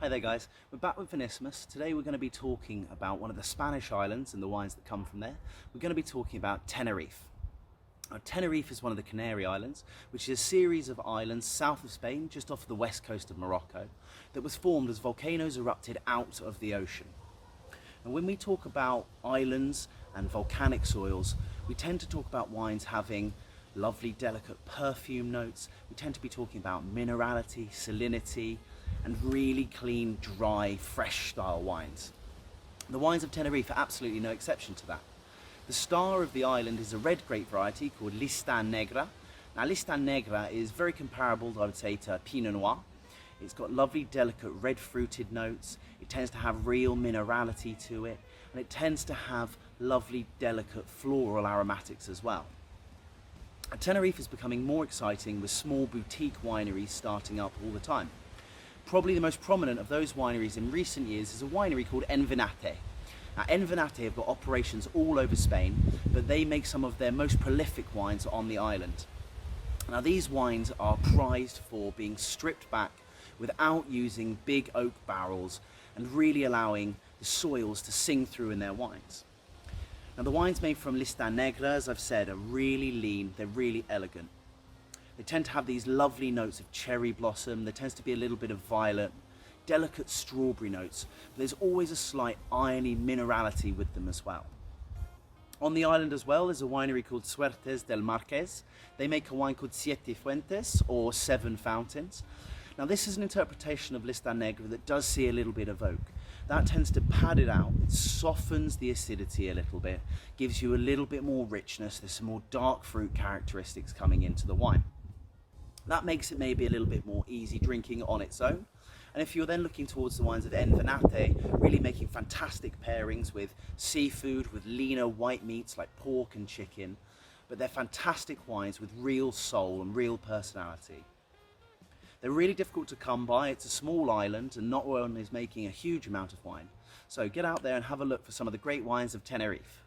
Hi there guys, we're back with Vinissimus. Today we're going to be talking about one of the Spanish islands and the wines that come from there. We're going to be talking about Tenerife. Now, Tenerife is one of the Canary Islands, which is a series of islands south of Spain, just off the west coast of Morocco, that was formed as volcanoes erupted out of the ocean. And when we talk about islands and volcanic soils, we tend to talk about wines having lovely delicate perfume notes. We tend to be talking about minerality, salinity, and really clean, dry, fresh style wines. The wines of Tenerife are absolutely no exception to that. The star of the island is a red grape variety called Lista Negra. Now Lista Negra is very comparable, I would say, to Pinot Noir. It's got lovely delicate red fruited notes, it tends to have real minerality to it, and it tends to have lovely delicate floral aromatics as well. Tenerife is becoming more exciting with small boutique wineries starting up all the time. Probably the most prominent of those wineries in recent years is a winery called Envinate. Now Envinate have got operations all over Spain, but they make some of their most prolific wines on the island. Now these wines are prized for being stripped back without using big oak barrels and really allowing the soils to sing through in their wines. Now the wines made from Lista Negra, as I've said, are really lean, they're really elegant. They tend to have these lovely notes of cherry blossom, there tends to be a little bit of violet, delicate strawberry notes, but there's always a slight irony minerality with them as well. On the island as well, there's a winery called Suertes del Marqués. They make a wine called Siete Fuentes, or Seven Fountains. Now this is an interpretation of Lista Negra that does see a little bit of oak. That tends to pad it out, it softens the acidity a little bit, gives you a little bit more richness, there's some more dark fruit characteristics coming into the wine. That makes it maybe a little bit more easy drinking on its own. And if you're then looking towards the wines of Envinate, really making fantastic pairings with seafood, with leaner white meats like pork and chicken, but they're fantastic wines with real soul and real personality. They're really difficult to come by. It's a small island and not one is making a huge amount of wine. So get out there and have a look for some of the great wines of Tenerife.